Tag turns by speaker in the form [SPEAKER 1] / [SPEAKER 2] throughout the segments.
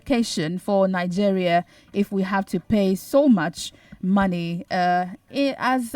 [SPEAKER 1] implication for Nigeria if we have to pay so much money as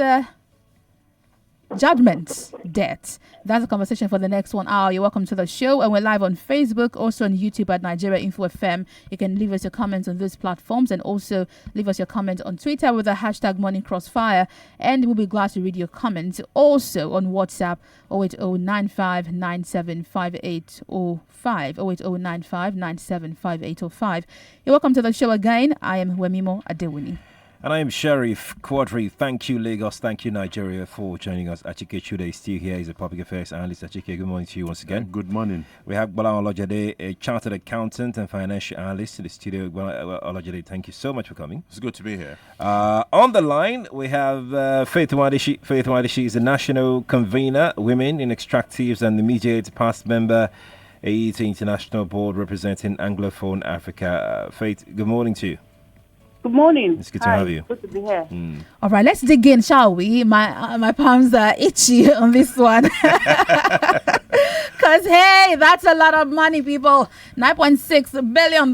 [SPEAKER 1] judgment debt? That's a conversation for the next 1 hour. You're welcome to the show, and we're live on Facebook, also on YouTube at Nigeria Info FM. You can leave us your comments on those platforms, and also leave us your comments on Twitter with the hashtag Morning Crossfire, and we'll be glad to read your comments. Also on WhatsApp 08095975805 08095975805. You're welcome to the show again. I am Wemimo Adewuni.
[SPEAKER 2] And I am Sheriff Quadry. Thank you, Lagos. Thank you, Nigeria, for joining us. Achike Chude is still here. He's a public affairs analyst. Achike, good morning to you once again.
[SPEAKER 3] Good morning.
[SPEAKER 2] We have Bola Olajade, a chartered accountant and financial analyst in the studio. Bola Olajade, thank you so much for coming.
[SPEAKER 3] It's good to be here.
[SPEAKER 2] On the line, we have Faith Wadishi. Faith Wadishi is the national convener, Women in Extractives and Immediate past member, AET International Board representing Anglophone Africa. Faith, good morning to you.
[SPEAKER 4] Good morning.
[SPEAKER 2] It's good to have you.
[SPEAKER 4] Good to be here.
[SPEAKER 1] All right, let's dig in, shall we? My palms are itchy on this one. Because, hey, that's a lot of money, people. $9.6 billion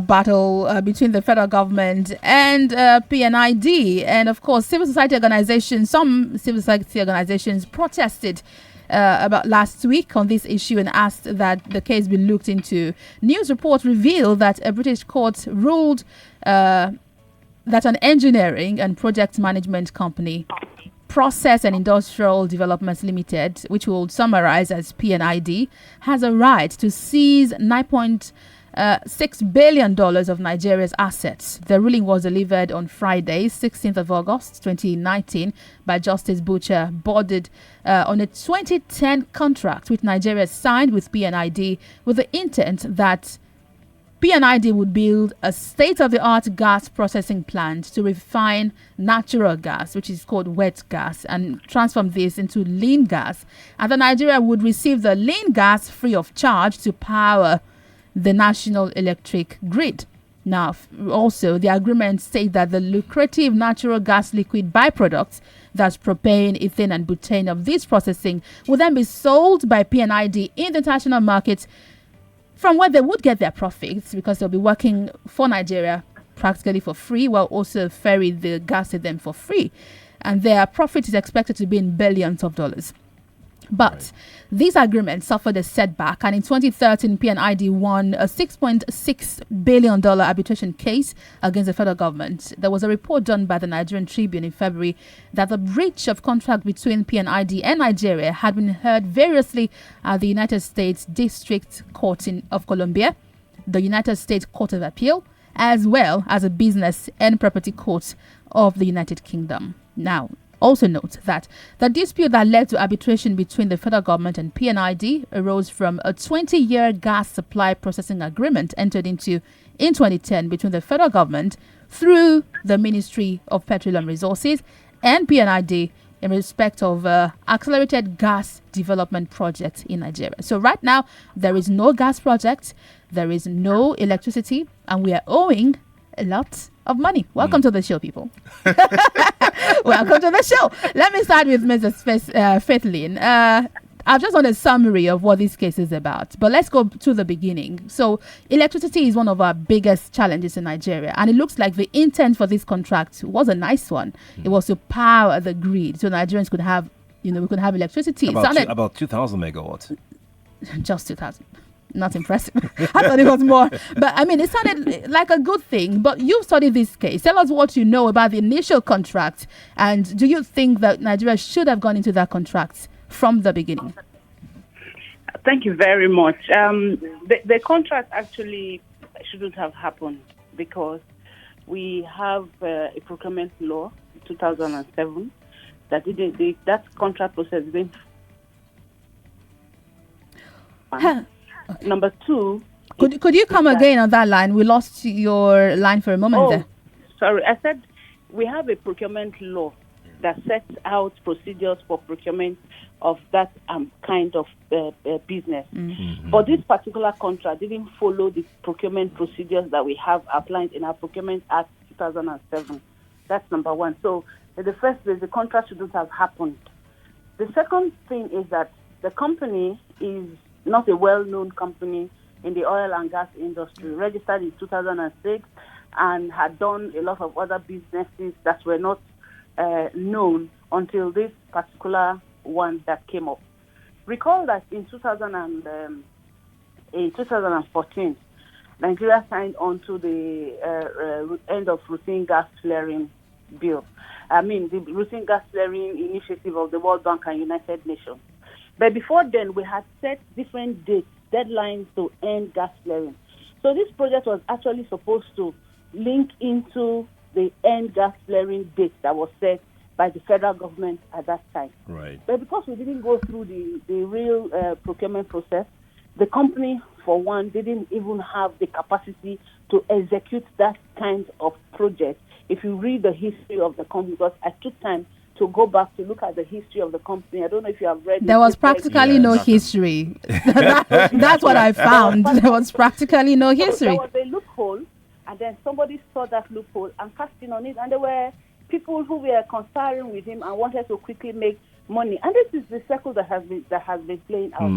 [SPEAKER 1] battle between the federal government and PNID. And, of course, civil society organizations, some civil society organizations protested about last week on this issue and asked that the case be looked into. News reports reveal that a British court ruled that an engineering and project management company, Process and Industrial Developments Limited, which we'll summarize as PNID, has a right to seize $9.6 billion of Nigeria's assets. The ruling was delivered on Friday, 16th of August 2019, by Justice Butcher, boarded on a 2010 contract which Nigeria signed with PNID with the intent that PNID would build a state-of-the-art gas processing plant to refine natural gas, which is called wet gas, and transform this into lean gas. And then Nigeria would receive the lean gas free of charge to power the national electric grid. Now, also, the agreement states that the lucrative natural gas liquid byproducts, that's propane, ethane, and butane of this processing, will then be sold by PNID in the international market, from where they would get their profits, because they'll be working for Nigeria practically for free, while also ferry the gas to them for free. And their profit is expected to be in billions of dollars. But these agreements suffered a setback, and in 2013, PNID won a $6.6 billion arbitration case against the federal government. There was a report done by the Nigerian Tribune in February that the breach of contract between PNID and Nigeria had been heard variously at the United States District Court of Columbia, the United States Court of Appeal, as well as a business and property court of the United Kingdom. Now, also note that the dispute that led to arbitration between the federal government and PNID arose from a 20-year gas supply processing agreement entered into in 2010 between the federal government through the Ministry of Petroleum Resources and PNID in respect of accelerated gas development project in Nigeria. So right now, there is no gas project, there is no electricity, and we are owing a lot of money. Welcome to the show, people. Welcome to the show. Let me start with Mrs. Faith Lynn. I've just done a summary of what this case is about, but let's go to the beginning. So electricity is one of our biggest challenges in Nigeria, and it looks like the intent for this contract was a nice one. It was to power the grid so Nigerians could have, we could have electricity.
[SPEAKER 2] About 2,000 megawatts.
[SPEAKER 1] Just 2,000. Not impressive. I thought it was more. But I mean, it sounded like a good thing. But you studied this case. Tell us what you know about the initial contract. And do you think that Nigeria should have gone into that contract from the beginning?
[SPEAKER 4] Thank you very much. The contract actually shouldn't have happened because we have a procurement law, 2007, that contract process didn't.
[SPEAKER 1] Okay.
[SPEAKER 4] Number two.
[SPEAKER 1] Could you come again on that line? We lost your line for a moment there.
[SPEAKER 4] Sorry. I said we have a procurement law that sets out procedures for procurement of that kind of business. Mm-hmm. But this particular contract didn't follow the procurement procedures that we have outlined in our Procurement Act 2007. That's number one. So in the first place, the contract shouldn't have happened. The second thing is that the company is not a well-known company in the oil and gas industry, registered in 2006, and had done a lot of other businesses that were not known until this particular one that came up. Recall that in 2014, Nigeria signed on to the end of routine gas flaring bill. I mean, the routine gas flaring initiative of the World Bank and United Nations. But before then, we had set different dates, deadlines to end gas flaring. So this project was actually supposed to link into the end gas flaring date that was set by the federal government at that time.
[SPEAKER 2] Right.
[SPEAKER 4] But because we didn't go through the real procurement process, the company, for one, didn't even have the capacity to execute that kind of project. If you read the history of the company, because I took time to go back to look at the history of the company. I don't know if you have read.
[SPEAKER 1] There was practically no history. That's what I found. There was practically no history.
[SPEAKER 4] There was a loophole, and then somebody saw that loophole and cast in on it, and there were people who were conspiring with him and wanted to quickly make money. And this is the circle that has been playing out.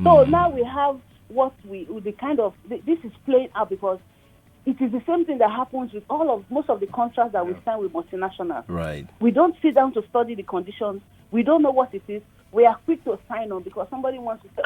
[SPEAKER 4] So now we have this is playing out because it is the same thing that happens with most of the contracts that we sign with multinationals.
[SPEAKER 2] Right.
[SPEAKER 4] We don't sit down to study the conditions. We don't know what it is. We are quick to sign on because somebody wants to say,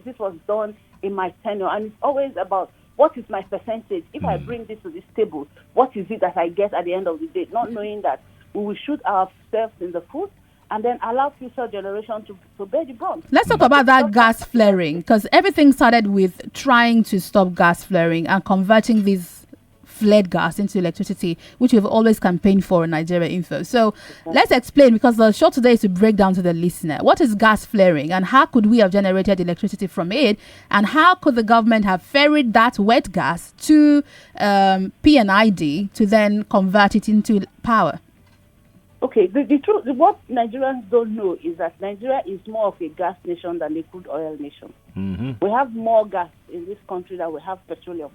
[SPEAKER 4] this was done in my tenure. And it's always about what is my percentage. If I bring this to this table, what is it that I get at the end of the day? Not knowing that we will shoot ourselves in the foot and then allow future generations to bear the brunt.
[SPEAKER 1] Let's talk about that gas flaring, because everything started with trying to stop gas flaring and converting these flared gas into electricity, which we've always campaigned for in Nigeria Info. So let's explain, because the show today is to break down to the listener. What is gas flaring and how could we have generated electricity from it? And how could the government have ferried that wet gas to P&ID to then convert it into power?
[SPEAKER 4] Okay, the truth, what Nigerians don't know is that Nigeria is more of a gas nation than a crude oil nation. We have more gas in this country than we have petroleum.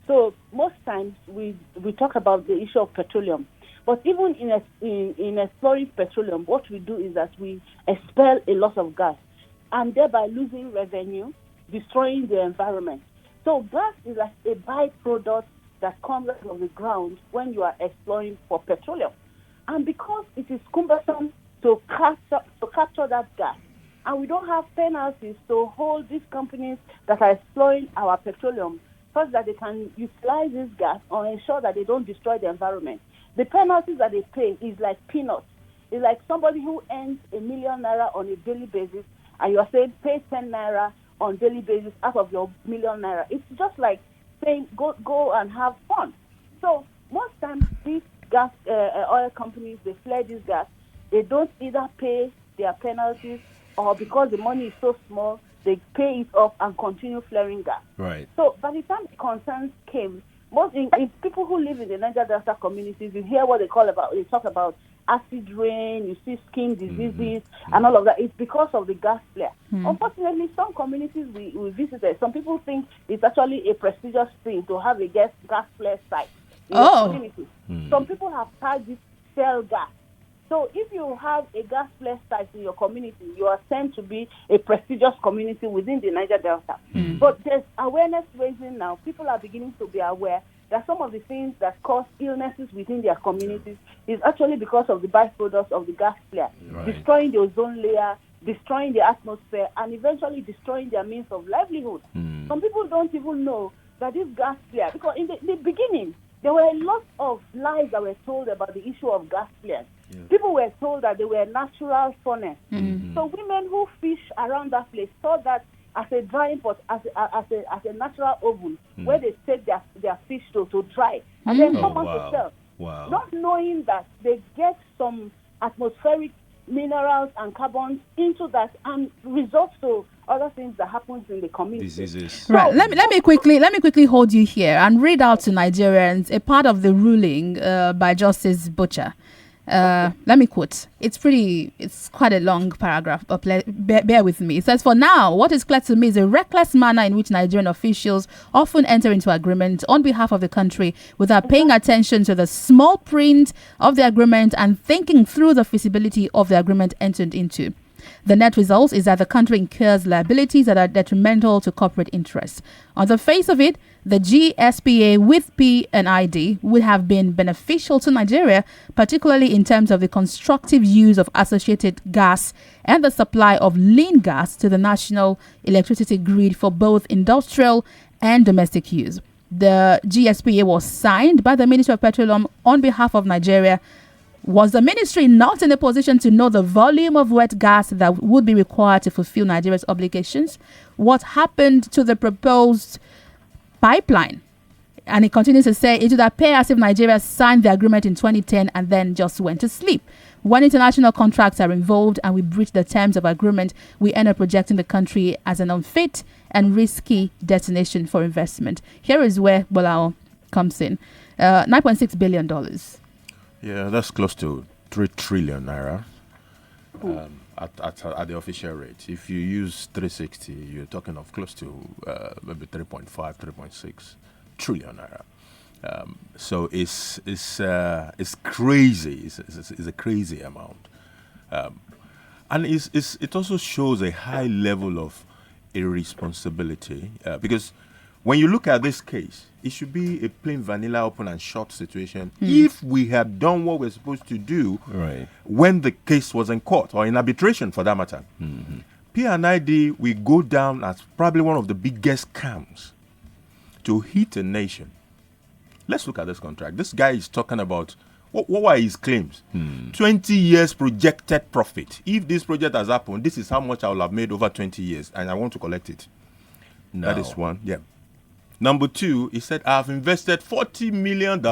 [SPEAKER 4] So most times we talk about the issue of petroleum, but even in exploring petroleum, what we do is that we expel a lot of gas, and thereby losing revenue, destroying the environment. So gas is like a byproduct that comes out of the ground when you are exploring for petroleum, and because it is cumbersome to capture that gas, and we don't have penalties to hold these companies that are exploring our petroleum, such that they can utilize this gas or ensure that they don't destroy the environment. The penalties that they pay is like peanuts. It's like somebody who earns ₦1 million on a daily basis, and you are saying pay 10 naira on daily basis out of your ₦1 million. It's just like saying go and have fun. So most times these gas oil companies, they flare this gas. They don't either pay their penalties, or because the money is so small, they pay it off and continue flaring gas.
[SPEAKER 2] Right.
[SPEAKER 4] So by the time the concerns came, in people who live in the Niger Delta communities, you hear what they talk about acid rain, you see skin diseases and all of that. It's because of the gas flare. Unfortunately, some communities we visited, some people think it's actually a prestigious thing to have a gas flare site in the community. Some people have targeted sell gas. So if you have a gas flare site in your community, you are sent to be a prestigious community within the Niger Delta. But there's awareness raising now. People are beginning to be aware that some of the things that cause illnesses within their communities is actually because of the byproducts of the gas flare, destroying the ozone layer, destroying the atmosphere, and eventually destroying their means of livelihood. Some people don't even know that this gas flare, because in the beginning, there were a lot of lies that were told about the issue of gas flares. People were told that they were natural furnace. So women who fish around that place saw that as a drying pot, as a natural oven, where they take their fish to dry and then come on to sell. Not knowing that they get some atmospheric minerals and carbons into that and results to other things that happens in the community.
[SPEAKER 2] Diseases.
[SPEAKER 1] Right. Let me quickly hold you here and read out to Nigerians a part of the ruling by Justice Butcher. Let me quote. It's quite a long paragraph, but bear with me. It says, "For now, what is clear to me is a reckless manner in which Nigerian officials often enter into agreement on behalf of the country without paying attention to the small print of the agreement and thinking through the feasibility of the agreement entered into. The net result is that the country incurs liabilities that are detrimental to corporate interests. On the face of it, the GSPA with P&ID would have been beneficial to Nigeria, particularly in terms of the constructive use of associated gas and the supply of lean gas to the national electricity grid for both industrial and domestic use. The GSPA was signed by the Ministry of Petroleum on behalf of Nigeria. Was the ministry not in a position to know the volume of wet gas that would be required to fulfill Nigeria's obligations? What happened to the proposed pipeline? And it continues to say it would appear as if Nigeria signed the agreement in 2010 and then just went to sleep. When international contracts are involved and we breach the terms of agreement, we end up projecting the country as an unfit and risky destination for investment. Here is where Bolao comes in. $9.6 billion.
[SPEAKER 3] Yeah, that's close to 3 trillion naira at the official rate. If you use 360, you're talking of close to maybe 3.5, 3.6 trillion naira. So it's crazy. It's a crazy amount, and it also shows a high level of irresponsibility because when you look at this case, it should be a plain vanilla open and short situation. If we had done what we're supposed to do when the case was in court or in arbitration for that matter, P&ID will go down as probably one of the biggest scams to hit a nation. Let's look at this contract. This guy is talking about what were his claims? 20 years projected profit. If this project has happened, this is how much I will have made over 20 years, and I want to collect it. No. That is one. Yeah. Number two, he said, I've invested $40 million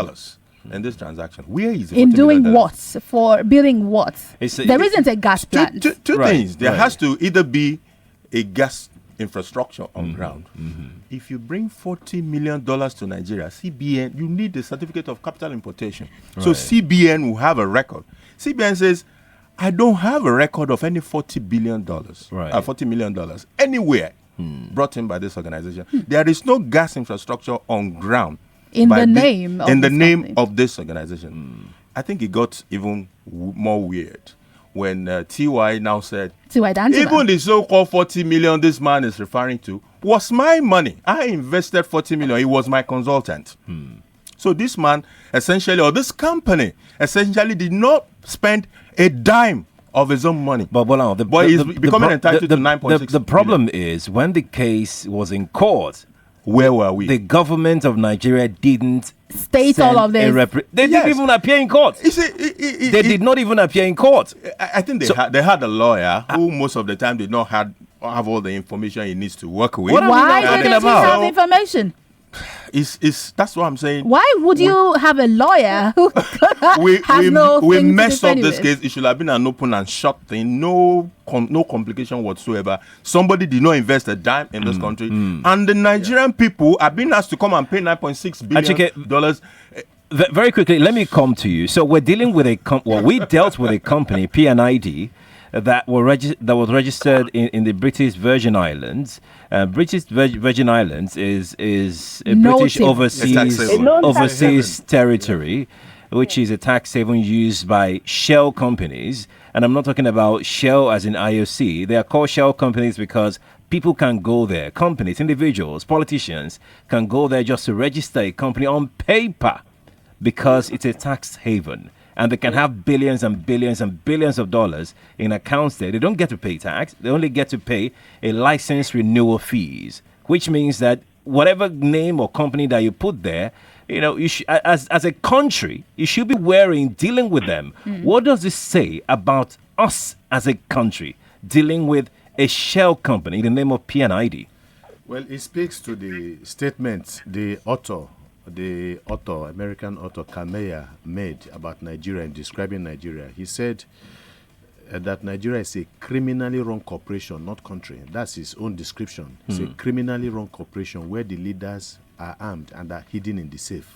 [SPEAKER 3] in this transaction. Where is it?
[SPEAKER 1] In doing what? For building what? There isn't a gas plant.
[SPEAKER 3] Two things. There has to either be a gas infrastructure on ground. If you bring $40 million to Nigeria, CBN, you need a certificate of capital importation. So CBN will have a record. CBN says, I don't have a record of any $40 million anywhere brought in by this organization. There is no gas infrastructure on ground
[SPEAKER 1] in the name
[SPEAKER 3] of this organization. I think it got even more weird when TY now said, even the so-called 40 million this man is referring to was my money. I invested 40 million. He was my consultant. So this man essentially, or this company essentially did not spend a dime of his own money.
[SPEAKER 2] But
[SPEAKER 3] he's becoming entitled to 9.6
[SPEAKER 2] The problem is, when the case was in court,
[SPEAKER 3] where were we?
[SPEAKER 2] The government of Nigeria didn't
[SPEAKER 1] state all of this.
[SPEAKER 2] They didn't even appear in court. They did not even appear in court.
[SPEAKER 3] I think they had a lawyer who most of the time did not have all the information he needs to work with.
[SPEAKER 1] Why didn't he have information?
[SPEAKER 3] That's what I'm saying.
[SPEAKER 1] Why would you have a lawyer who
[SPEAKER 3] we messed up this case? It should have been an open and shut thing. No complication whatsoever. Somebody did not invest a dime in this country, and the Nigerian people are being asked to come and pay $9.6 billion.
[SPEAKER 2] Very quickly, let me come to you. So we're dealing with we dealt with a company, P&ID, that was registered in the British Virgin Islands. British Virgin Islands is a British overseas territory, which is a tax haven used by shell companies. And I'm not talking about Shell as in IOC. They are called shell companies because people can go there. Companies, individuals, politicians can go there just to register a company on paper because it's a tax haven. And they can have billions and billions and billions of dollars in accounts there. They don't get to pay tax. They only get to pay a license renewal fees, which means that whatever name or company that you put there, you as a country, you should be wary in dealing with them. What does this say about us as a country dealing with a shell company in the name of P&ID?
[SPEAKER 5] Well, it speaks to the statement the American author Kameya made about Nigeria and describing Nigeria. He said that Nigeria is a criminally run corporation, not country. That's his own description. It's a criminally run corporation where the leaders are armed and are hidden in the safe.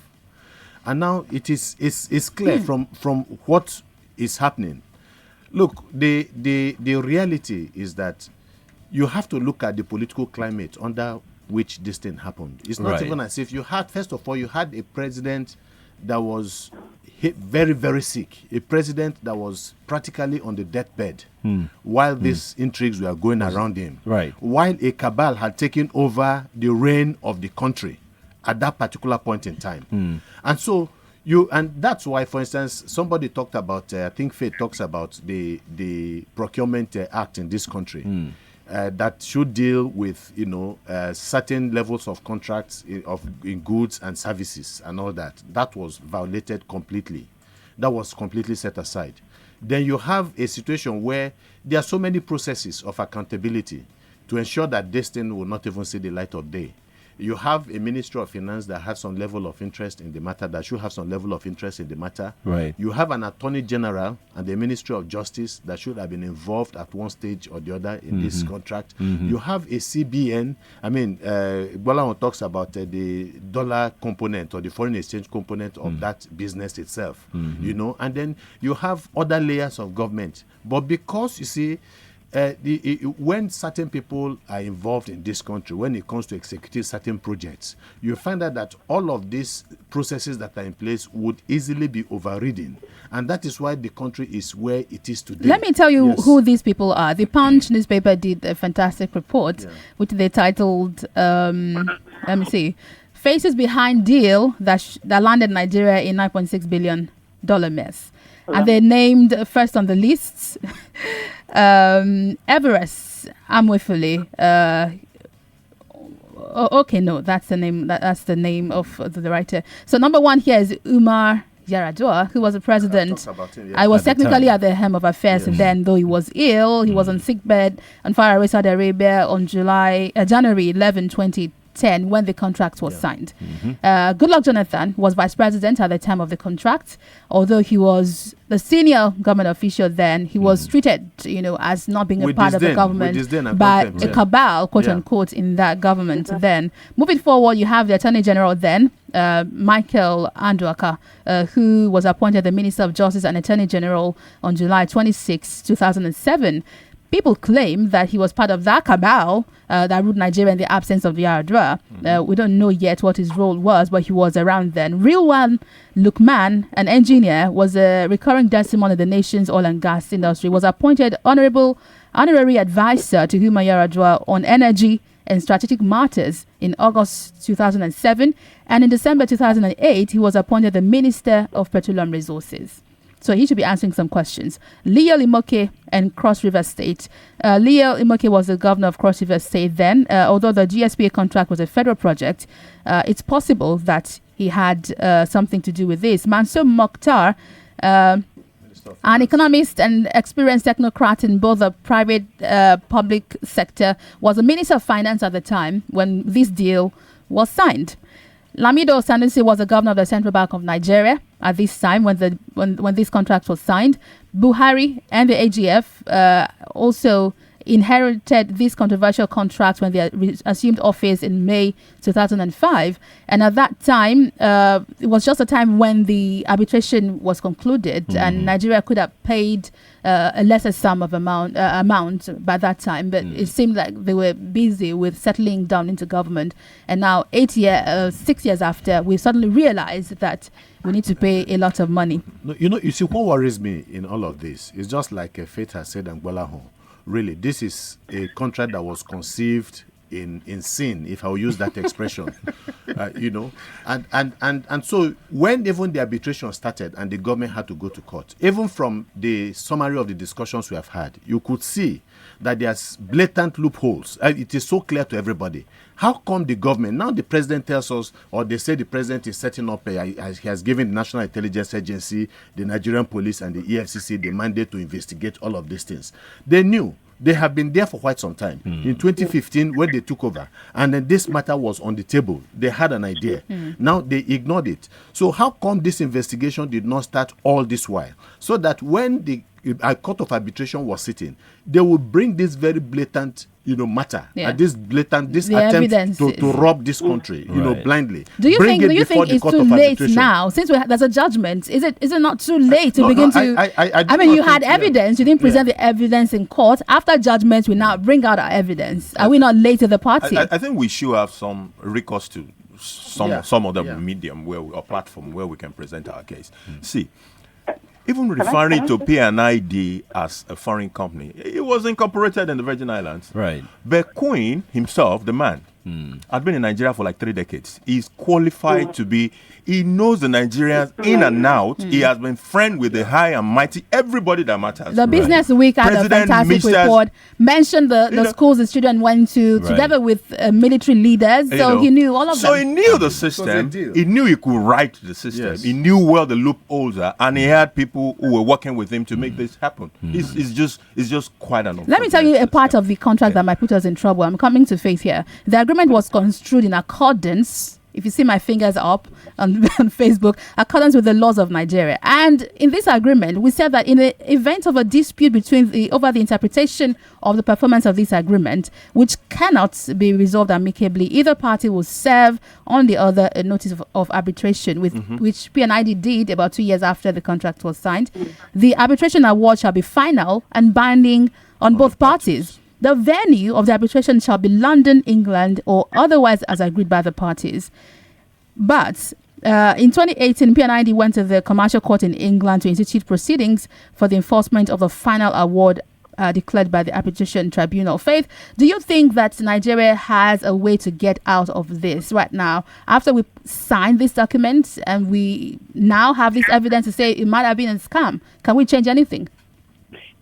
[SPEAKER 5] And now it's clear from what is happening. Look, the reality is that you have to look at the political climate under which this thing happened. It's not even as if you had a president that was very, very sick, a president that was practically on the deathbed while these intrigues were going around him,
[SPEAKER 2] Right.
[SPEAKER 5] while a cabal had taken over the reign of the country at that particular point in time. And so and that's why, for instance, somebody talked about, I think Faith talks about the procurement act in this country. That should deal with, certain levels of contracts in goods and services and all that. That was violated completely. That was completely set aside. Then you have a situation where there are so many processes of accountability to ensure that this thing will not even see the light of day. You have a Ministry of Finance that has some level of interest in the matter, that should have some level of interest in the matter.
[SPEAKER 2] Right.
[SPEAKER 5] You have an Attorney General and the Ministry of Justice that should have been involved at one stage or the other in this contract. You have a CBN. I mean, Bola talks about the dollar component or the foreign exchange component of that business itself, and then you have other layers of government. But because, you see, when certain people are involved in this country, when it comes to executing certain projects, you find out that all of these processes that are in place would easily be overridden. And that is why the country is where it is today.
[SPEAKER 1] Let me tell you who these people are. The Punch newspaper did a fantastic report, which they titled, let me see, Faces Behind Deal that landed Nigeria in $9.6 billion mess. And they named first on the lists Everest Amwefule. Okay, no, that's the name. That's the name of the writer. So number one here is Umar Yar'Adua, who was the president. I was technically at the helm of affairs then, though he was ill. He was on sickbed on fire away Saudi Arabia on January 11, 2010, when the contract was signed. Goodluck Jonathan was vice president at the time of the contract. Although he was the senior government official then, he was treated, as not being a part of the government by a cabal, quote unquote, in that government then. Moving forward, you have the Attorney General then, Michael Anduaka, who was appointed the Minister of Justice and Attorney General on July 26, 2007. People claim that he was part of that cabal that ruled Nigeria in the absence of Yar'Adua. We don't know yet what his role was, but he was around then. Rilwan Lukman, an engineer, was a recurring decimon in the nation's oil and gas industry, was appointed honorary advisor to Umar Yar'Adua on energy and strategic matters in August 2007. And in December 2008, he was appointed the Minister of Petroleum Resources. So he should be answering some questions. Leo Imoke and Cross River State. Leo Imoke was the governor of Cross River State then. Although the GSPA contract was a federal project, it's possible that he had something to do with this. Mansour Mokhtar, an economist and experienced technocrat in both the private public sector, was the Minister of Finance at the time when this deal was signed. Lamido Sanusi was the governor of the Central Bank of Nigeria at this time when this contract was signed. Buhari and the AGF also inherited this controversial contract when they assumed office in May 2005. And at that time, it was just a time when the arbitration was concluded and Nigeria could have paid a lesser sum of amount by that time. But it seemed like they were busy with settling down into government. And now 6 years after, we suddenly realized that we need to pay a lot of money.
[SPEAKER 5] No, you see, what worries me in all of this is just like Faith has said and Gbolahan. Really, this is a contract that was conceived in sin, if I will use that expression, and so when even the arbitration started and the government had to go to court, even from the summary of the discussions we have had, you could see that there's blatant loopholes. It is so clear to everybody. How come the government, now the president tells us, or they say the president is setting up, he has given the National Intelligence Agency, the Nigerian police and the EFCC the mandate to investigate all of these things. They knew. They have been there for quite some time. In 2015, when they took over, and then this matter was on the table, they had an idea. Now they ignored it. So how come this investigation did not start all this while? So that when the court of arbitration was sitting, they would bring this very blatant matter, this attempt to rob this country, blindly.
[SPEAKER 1] Do you think it's too late now, since there's a judgment? Is it not too late to begin to? I mean, you had evidence. You didn't present the evidence in court. After judgment, we now bring out our evidence. Are we not late to the party?
[SPEAKER 3] I think we should have some recourse to some other medium or platform where we can present our case. See, even referring to P&ID as a foreign company, it was incorporated in the Virgin Islands.
[SPEAKER 2] Right.
[SPEAKER 3] But Queen himself, the man, had been in Nigeria for like 3 decades. He's qualified to be. He knows the Nigerians in and out. He has been friend with the high and mighty, everybody that matters.
[SPEAKER 1] The Business Week had a fantastic report, mentioned the schools his children went to, together with military leaders. So he knew all of them.
[SPEAKER 3] So he knew the system. He knew he could write the system. Yes. He knew where the loopholes are, and he had people who were working with him to make this happen. It's just quite an.
[SPEAKER 1] Let me tell you a part of the contract that might put us in trouble. I'm coming to Faith here. The agreement was construed in accordance, if you see my fingers up on Facebook, accordance with the laws of Nigeria. And in this agreement, we said that in the event of a dispute over the interpretation of the performance of this agreement, which cannot be resolved amicably, either party will serve on the other a notice of arbitration, which P&ID did about 2 years after the contract was signed. The arbitration award shall be final and binding on both parties. The venue of the arbitration shall be London, England, or otherwise as agreed by the parties. But in 2018, P&ID went to the Commercial Court in England to institute proceedings for the enforcement of the final award declared by the Arbitration Tribunal. Faith, do you think that Nigeria has a way to get out of this right now? After we signed this document and we now have this evidence to say it might have been a scam, can we change anything?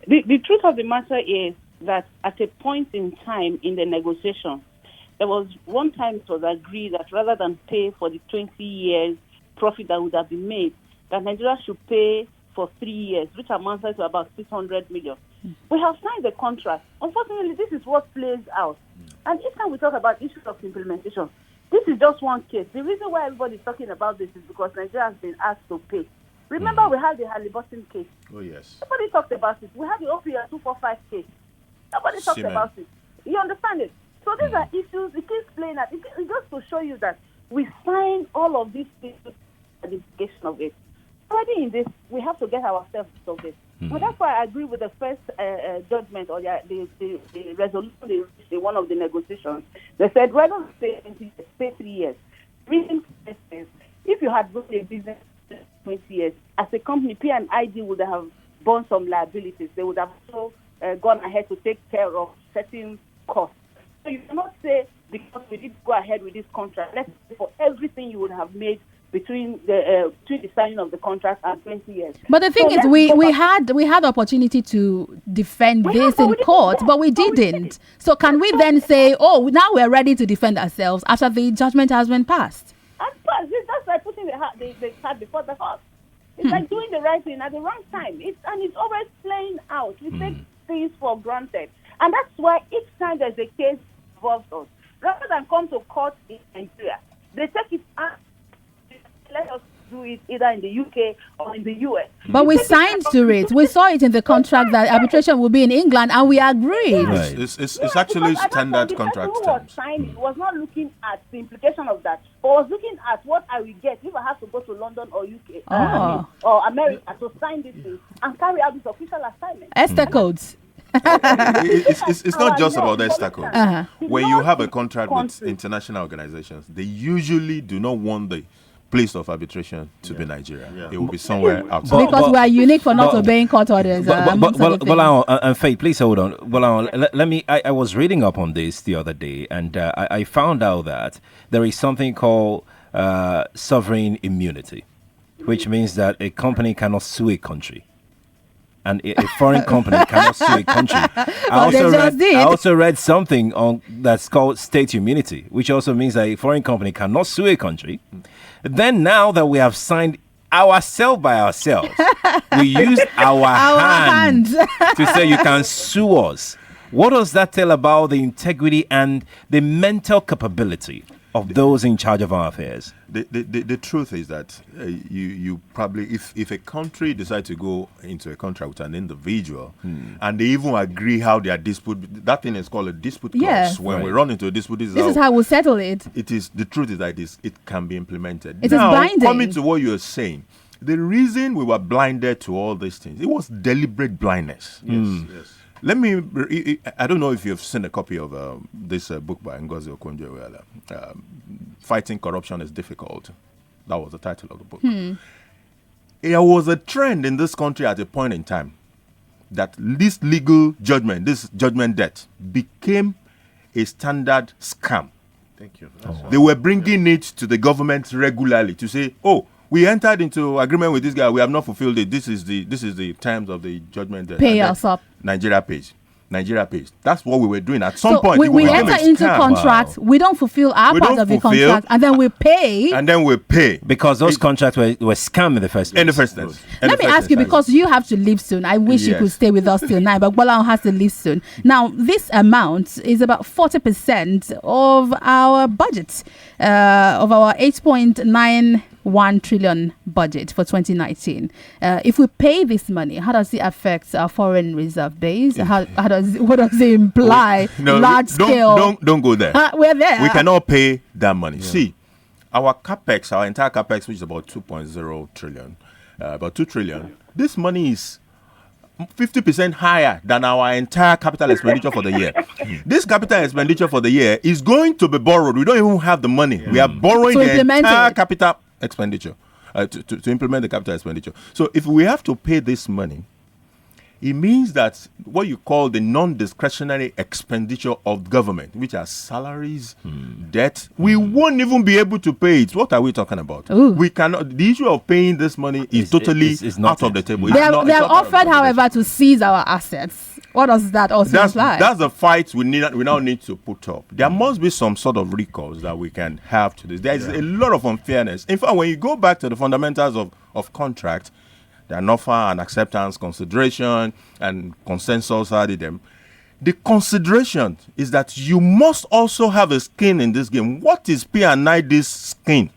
[SPEAKER 4] The truth of the matter is that at a point in time in the negotiations, there was one time it was agreed that rather than pay for the 20 years profit that would have been made, that Nigeria should pay for 3 years, which amounts to about 600 million. We have signed the contract. Unfortunately, this is what plays out. And each time we talk about issues of implementation, this is just one case. The reason why everybody is talking about this is because Nigeria has been asked to pay. Remember, we had the Halliburton case.
[SPEAKER 5] Oh, yes.
[SPEAKER 4] Nobody talked about it. We had the OPR 245 case. Nobody talked about it. You understand it? So these are issues. It keeps playing out. It goes to show you that we sign all of these things at the implication of it. Already in this, we have to get ourselves to this. Well, that's why I agree with the first judgment or the resolution they reached in one of the negotiations. They said, rather than stay 3 years. Reason is, if you had run a business 20 years, as a company, P&ID would have borne some liabilities. They would have also gone ahead to take care of certain costs. So you cannot say, because we did go ahead with this contract, let's pay for everything you would have made between the signing of the contract and 20 years.
[SPEAKER 1] But the thing is, we had opportunity to defend this in court, but we didn't. So can we then say, oh, now we're ready to defend ourselves after the judgment has been passed?
[SPEAKER 4] That's like putting the cart before the horse. It's like doing the right thing at the wrong time. It's always playing out. We take things for granted. And that's why each time there's a case involves us, rather than come to court in Nigeria, they take it out. Let us do it either in the UK or in the US.
[SPEAKER 1] But we signed to it. We saw it in the contract that arbitration will be in England, and we agreed.
[SPEAKER 3] Right. It's actually standard contract terms.
[SPEAKER 4] It was not looking at the implication of that, but was looking at what I will get if I have to go to London or UK or America to sign this thing and carry out this official assignment.
[SPEAKER 1] Esther codes.
[SPEAKER 3] It's not just about the ESTA codes. When you have a contract with international organizations, they usually do not want the place of arbitration to be Nigeria. It will be somewhere outside.
[SPEAKER 1] Because we are unique for not obeying court orders.
[SPEAKER 2] And Faith, please hold on. Let me. I was reading up on this the other day, and I found out that there is something called sovereign immunity, which means that a company cannot sue a country. And a foreign company cannot sue a country. I also read something on that's called state immunity, which also means that a foreign company cannot sue a country. Then now that we have signed ourselves by ourselves, we use our hand to say you can sue us. What does that tell about the integrity and the mental capability of those in charge of our affairs?
[SPEAKER 3] The truth is that you probably, if a country decides to go into a contract with an individual and they even agree how their dispute, that thing is called a dispute clause. When we run into a dispute,
[SPEAKER 1] this is how we settle it.
[SPEAKER 3] The truth is that it can be implemented.
[SPEAKER 1] It is binding.
[SPEAKER 3] Coming to what you're saying, the reason we were blinded to all these things, it was deliberate blindness.
[SPEAKER 5] Yes.
[SPEAKER 3] I don't know if you've seen a copy of this book by Ngozi Okonjo-Iweala, Fighting Corruption is Difficult. That was the title of the book. There was a trend in this country at a point in time that this legal judgment, this judgment debt, became a standard scam.
[SPEAKER 5] Thank you.
[SPEAKER 3] They were bringing it to the government regularly to say, "Oh, we entered into agreement with this guy. We have not fulfilled it. This is the terms of the judgment debt.
[SPEAKER 1] Pay us up."
[SPEAKER 3] Nigeria pays. That's what we were doing at some point.
[SPEAKER 1] We enter into contracts. We don't fulfill our part of the contract, and then we pay.
[SPEAKER 2] Because those contracts were scam in the first place.
[SPEAKER 1] Let me ask you, because you have to leave soon. I wish you could stay with us till 9, but Bola has to leave soon. Now, this amount is about 40% of our budget, of our 8.91 trillion budget for 2019. If we pay this money, how does it affect our foreign reserve base? What does it imply? Large scale.
[SPEAKER 3] Don't go there.
[SPEAKER 1] We're there.
[SPEAKER 3] We cannot pay that money. Yeah. See, our capex, our entire capex, which is about 2.0 trillion, about 2 trillion. This money is 50% higher than our entire capital expenditure for the year. This capital expenditure for the year is going to be borrowed. We don't even have the money. We are borrowing the entire capital expenditure to implement the capital expenditure. So if we have to pay this money, it means that what you call the non-discretionary expenditure of government, which are salaries, debt, we won't even be able to pay it. What are we talking about?
[SPEAKER 1] Ooh.
[SPEAKER 3] We cannot. The issue of paying this money is totally out of the table.
[SPEAKER 1] They have offered, however, to seize our assets. What does that also imply?
[SPEAKER 3] That's the fight we now need to put up. There must be some sort of recourse that we can have to this. There is a lot of unfairness. In fact, when you go back to the fundamentals of contract, an offer and acceptance, consideration, and consensus added them. The consideration is that you must also have a skin in this game. What is P&ID's skin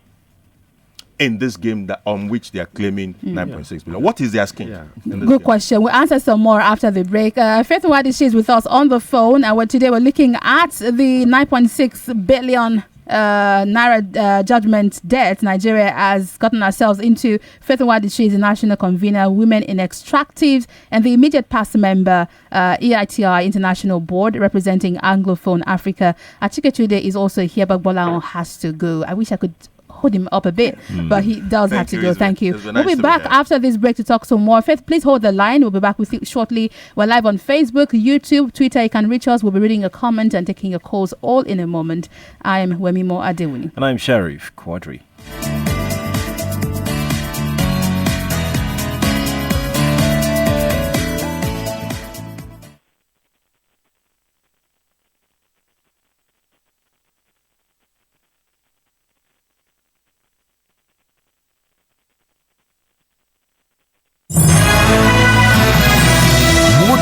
[SPEAKER 3] in this game on which they are claiming 9.6 billion? What is their skin?
[SPEAKER 1] Good question. We'll answer some more after the break. Faith Nwadishi is with us on the phone, and today we're looking at the 9.6 billion naira judgment debt Nigeria has gotten ourselves into. Faith Nwadishi is the national convener, Women in Extractives, and the immediate past member, EITI International Board, representing Anglophone Africa. Achike Chude is also here, but Bola has to go. I wish I could hold him up a bit, but he does have to go. Thank you. We'll be back after this break to talk some more. Faith, please hold the line. We'll be back with you shortly. We're live on Facebook, YouTube, Twitter. You can reach us. We'll be reading your comment and taking your calls all in a moment. I'm Wemimo Adewuni.
[SPEAKER 2] And I'm Sheriff Quadry.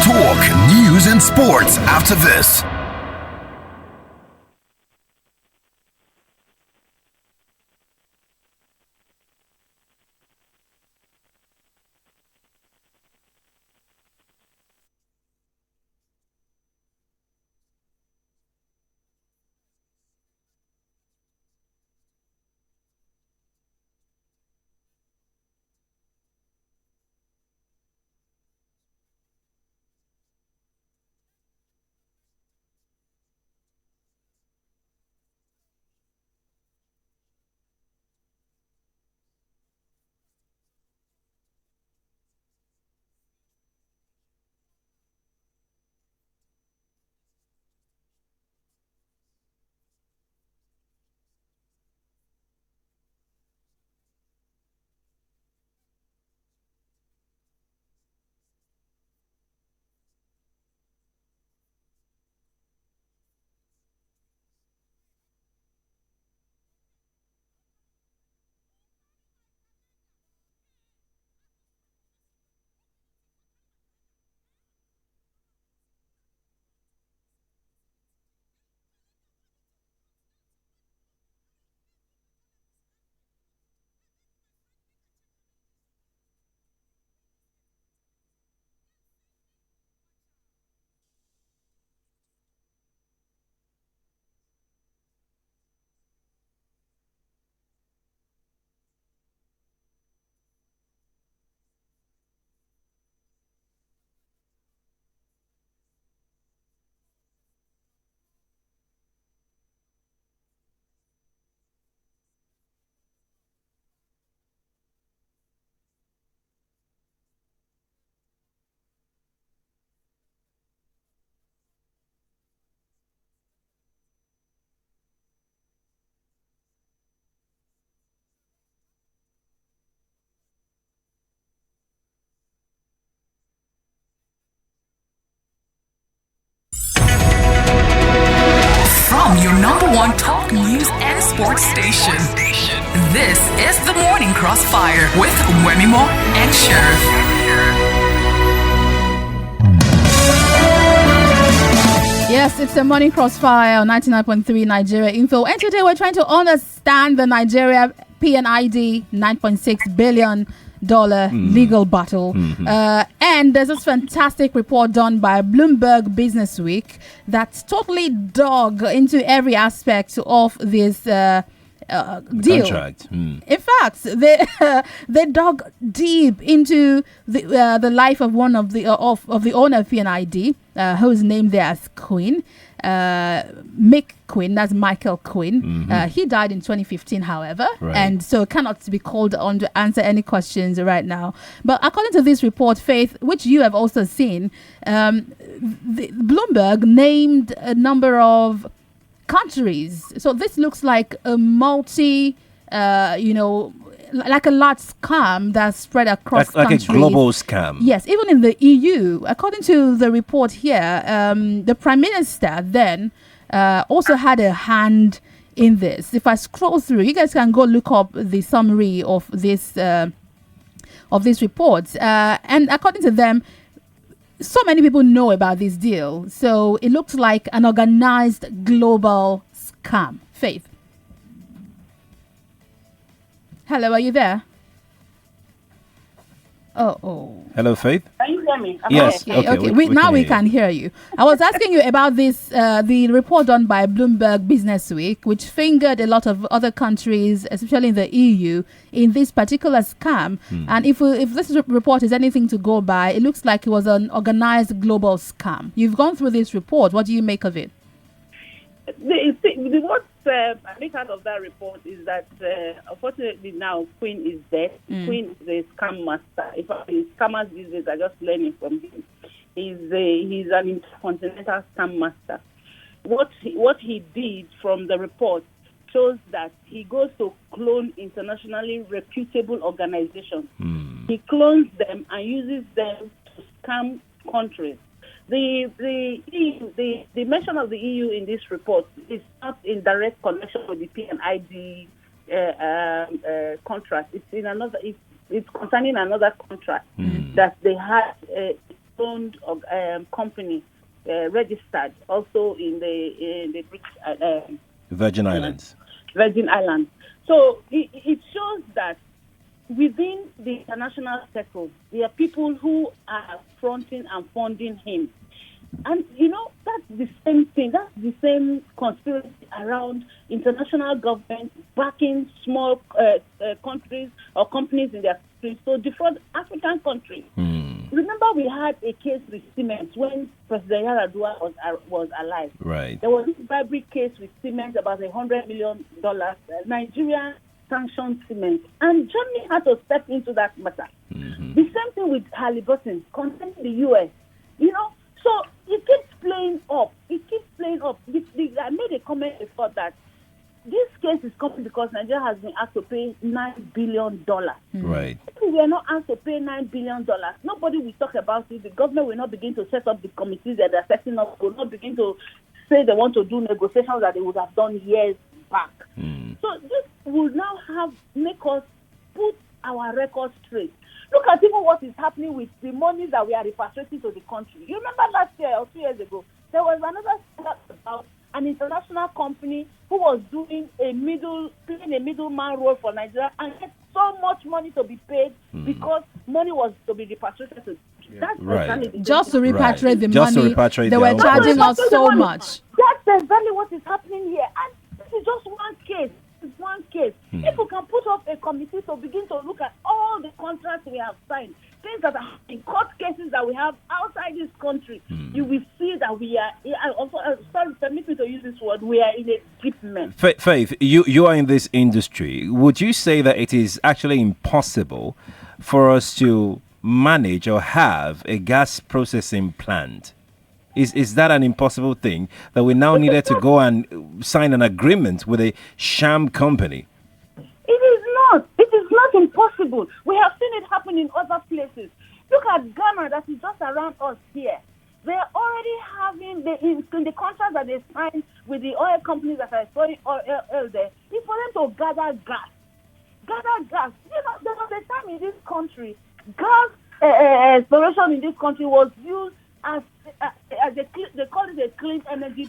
[SPEAKER 6] Talk, news, and sports after this.
[SPEAKER 7] sports station. This is the Morning Crossfire with Wemimo and Sheriff.
[SPEAKER 1] Yes, it's a Morning Crossfire on 99.3 Nigeria Info. And today we're trying to understand the Nigeria PNID $9.6 billion legal battle. And there's this fantastic report done by Bloomberg Business Week that's totally dug into every aspect of this deal.
[SPEAKER 2] Contract.
[SPEAKER 1] In fact, they dug deep into the life of one of the owner of PNID, who is named there as Queen, Mick Quinn. That's Michael Quinn. He died in 2015, however, and so cannot be called on to answer any questions right now. But according to this report, Faith, which you have also seen, Bloomberg named a number of countries. So this looks like a like a large scam that's spread across countries.
[SPEAKER 2] Like a global scam.
[SPEAKER 1] Yes, even in the EU. According to the report here, the Prime Minister then also had a hand in this. If I scroll through, you guys can go look up the summary of this report. And according to them, so many people know about this deal. So it looks like an organized global scam. Faith. Hello, are you there? Oh.
[SPEAKER 2] Hello, Faith.
[SPEAKER 4] Can you hear me?
[SPEAKER 2] Yes.
[SPEAKER 1] Okay.
[SPEAKER 2] We
[SPEAKER 1] We can hear you. I was asking you about this, the report done by Bloomberg Business Week, which fingered a lot of other countries, especially in the EU, in this particular scam. And if this report is anything to go by, it looks like it was an organized global scam. You've gone through this report. What do you make of it?
[SPEAKER 4] What I make out of that report is that unfortunately now Queen is dead. Queen is a scam master. If he's scammers these days, I just learning from him. He's an intercontinental scam master. What he did from the report shows that he goes to clone internationally reputable organizations. He clones them and uses them to scam countries. The EU, the mention of the EU in this report is not in direct connection with the PNID contract. It's in another. It's concerning another contract that they had owned company registered also in the
[SPEAKER 2] Virgin Islands.
[SPEAKER 4] Virgin Islands. So it shows that within the international circle, there are people who are fronting and funding him. And, that's the same thing. That's the same conspiracy around international governments backing small countries or companies in their countries to defraud African countries. Remember, we had a case with Siemens when President Yar'Adua was alive.
[SPEAKER 2] Right.
[SPEAKER 4] There was this bribery case with Siemens about $100 million. Nigeria sanctioned Siemens, and Germany had to step into that matter. The same thing with Halliburton concerning the U.S. So it keeps playing up. I made a comment before that this case is coming because Nigeria has been asked to pay $9 billion.
[SPEAKER 2] Right.
[SPEAKER 4] If we are not asked to pay $9 billion, nobody will talk about it. The government will not begin to set up the committees that they're setting up, will not begin to say they want to do negotiations that they would have done years back. So this will now make us put our records straight. Look at even what is happening with the money that we are repatriating to the country. You remember last year or 2 years ago, there was another scandal about an international company who was playing a middleman role for Nigeria and get so much money to be paid because money was to be repatriated to. That's exactly
[SPEAKER 1] just to repatriate the
[SPEAKER 2] just
[SPEAKER 1] money.
[SPEAKER 2] To repatriate
[SPEAKER 1] they were charging us so much.
[SPEAKER 4] That's exactly what is happening here. And this is just one case. It's one case. If we can put up a committee to begin to look at all the contracts we have signed, things that are in court cases that we have outside this country, you will see that we are. Sorry, permit me to use this word. We are in a deep mess.
[SPEAKER 2] Faith, you are in this industry. Would you say that it is actually impossible for us to manage or have a gas processing plant? Is that an impossible thing that we now needed to go and sign an agreement with a sham company?
[SPEAKER 4] It is not. It is not impossible. We have seen it happen in other places. Look at Ghana that is just around us here. They are already having in the contract that they signed with the oil companies that are storing oil there. Even gather gas. Gather gas. You know, there was a time in this country, gas exploration in this country was used as they call it a clean energy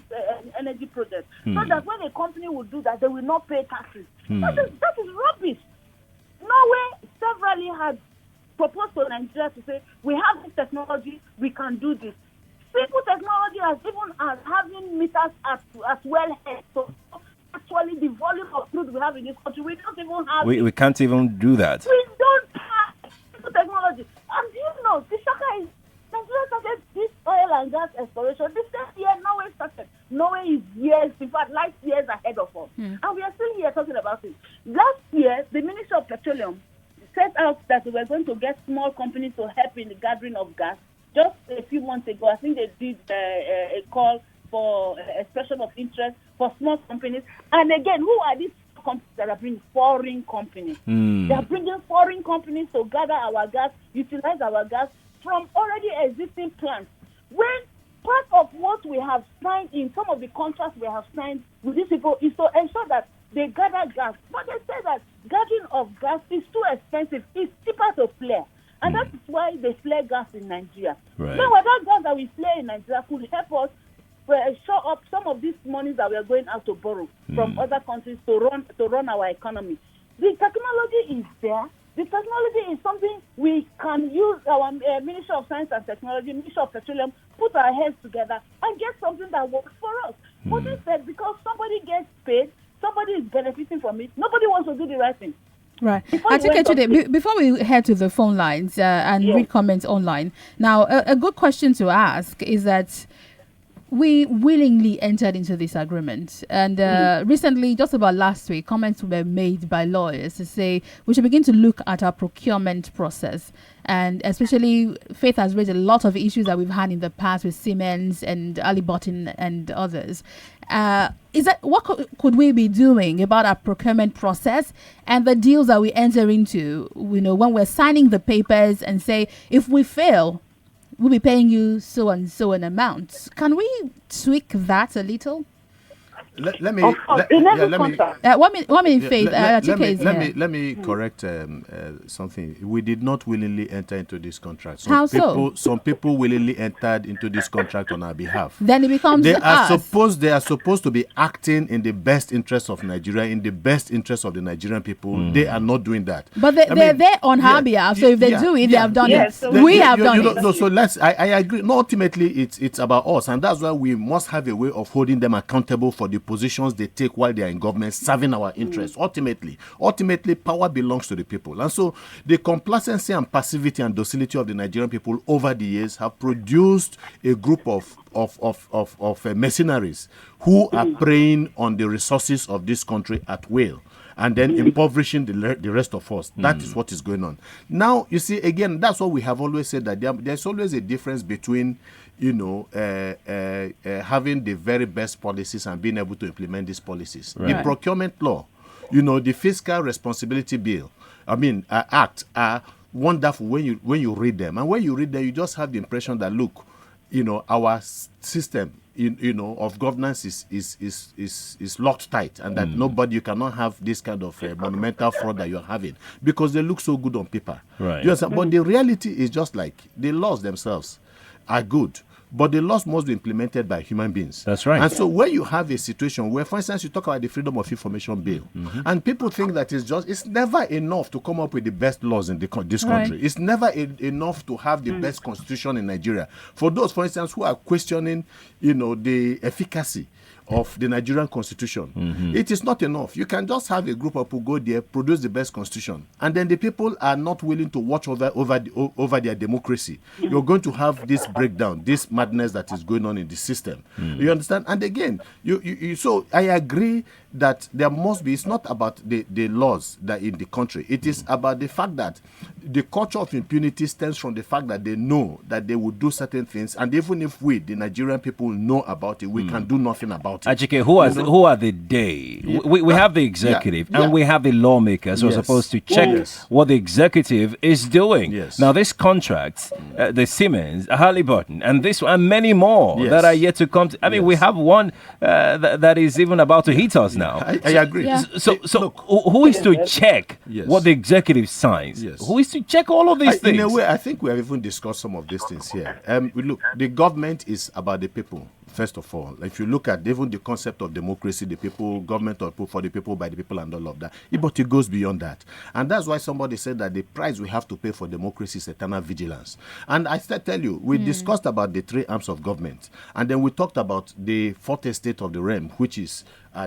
[SPEAKER 4] project. So that when a company will do that, they will not pay taxes. That is rubbish. Norway severally had proposed to Nigeria to say, we have this technology, we can do this. Simple technology as even as having meters as well head. So actually the volume of crude we have in this country, we don't even have
[SPEAKER 2] We can't even do that.
[SPEAKER 4] We don't have simple technology. And you know, the shocker is Nigeria started this oil and gas exploration. This same year Norway started. Norway is years, in fact, light years ahead of us. And we are still here talking about it. Last year, the Ministry of Petroleum set out that we were going to get small companies to help in the gathering of gas. Just a few months ago, I think they did a call for expression of interest for small companies. And again, who are these companies that are bringing? Foreign companies. They are bringing foreign companies to gather our gas, utilize our gas from already existing plants. When part of what we have signed in some of the contracts we have signed with these people is to ensure that they gather gas. But they say that gathering of gas is too expensive. It's cheaper to flare. And that is why they flare gas in Nigeria.
[SPEAKER 2] Right.
[SPEAKER 4] Now, that gas that we flare in Nigeria could help us show up some of these monies that we are going out to borrow from other countries to run our economy. The technology is there. The technology is something we can use. Our Ministry of Science and Technology, Ministry of Petroleum, put our heads together and get something that works for us. But instead, because somebody gets paid, somebody is benefiting from it, nobody wants to do the right thing.
[SPEAKER 1] Right. Achike, Chude, before we head to the phone lines and read comments online, now a good question to ask is that we willingly entered into this agreement. And recently, just about last week, comments were made by lawyers to say we should begin to look at our procurement process. And especially, Faith has raised a lot of issues that we've had in the past with Siemens and Halliburton and others. Is that what could we be doing about our procurement process and the deals that we enter into? You know, when we're signing the papers and say, if we fail, we'll be paying you so and so an amount. Can we tweak that a little?
[SPEAKER 5] Let me
[SPEAKER 1] 1 minute, Faith.
[SPEAKER 5] Let me correct something. We did not willingly enter into this contract.
[SPEAKER 1] How so?
[SPEAKER 5] Some people willingly entered into this contract on our behalf.
[SPEAKER 1] Then it becomes
[SPEAKER 5] They are supposed to be acting in the best interest of Nigeria, in the best interest of the Nigerian people. They are not doing that.
[SPEAKER 1] But they're there on our behalf. So if they do it, they have done it.
[SPEAKER 4] So
[SPEAKER 1] we have done it.
[SPEAKER 5] No, so I agree. No, ultimately, it's about us, and that's why we must have a way of holding them accountable for the positions they take while they are in government, serving our interests. Ultimately, power belongs to the people. And so the complacency and passivity and docility of the Nigerian people over the years have produced a group of mercenaries who are preying on the resources of this country at will, and then impoverishing the rest of us. That is what is going on. Now, you see, again, that's what we have always said, that there's always a difference between, having the very best policies and being able to implement these policies.
[SPEAKER 2] Right.
[SPEAKER 5] The procurement law, the fiscal responsibility bill, act are wonderful when you read them. And when you read them, you just have the impression that, look, our system of governance is locked tight, and that you cannot have this kind of monumental fraud that you're having because they look so good on paper.
[SPEAKER 2] Right.
[SPEAKER 5] You understand? But the reality is just like the laws themselves are good, but the laws must be implemented by human beings.
[SPEAKER 2] That's right.
[SPEAKER 5] And so when you have a situation where, for instance, you talk about the Freedom of Information Bill, and people think that it's never enough to come up with the best laws in this country.
[SPEAKER 1] Right.
[SPEAKER 5] It's never enough to have the best constitution in Nigeria. For those, for instance, who are questioning, the efficacy of the Nigerian constitution, it is not enough. You can just have a group of people go there, produce the best constitution, and then the people are not willing to watch over their democracy. You're going to have this breakdown, this madness that is going on in the system. You understand? And again, so I agree that there must be. It's not about the laws that in the country. It is about the fact that the culture of impunity stems from the fact that they know that they will do certain things, and even if we, the Nigerian people, know about it, we can do nothing about it.
[SPEAKER 2] Achike, who are the they? We have the executive and we have the lawmakers who are supposed to check what the executive is doing.
[SPEAKER 5] Yes.
[SPEAKER 2] Now, this contract, the Siemens, Halliburton, and many more that are yet to come. We have one that is even about to hit us now. now.
[SPEAKER 5] I agree.
[SPEAKER 1] Yeah.
[SPEAKER 2] So who is to check
[SPEAKER 3] Yes.
[SPEAKER 2] what the executive signs?
[SPEAKER 3] Yes.
[SPEAKER 2] Who is to check all of these things?
[SPEAKER 5] In a way, I think we have even discussed some of these things here. Look, the government is about the people. First of all, if you look at even the concept of democracy, the people, government of people, for the people, by the people, and all of that, but it goes beyond that. And that's why somebody said that the price we have to pay for democracy is eternal vigilance. And I tell you, we discussed about the three arms of government, and then we talked about the fourth estate of the realm, which is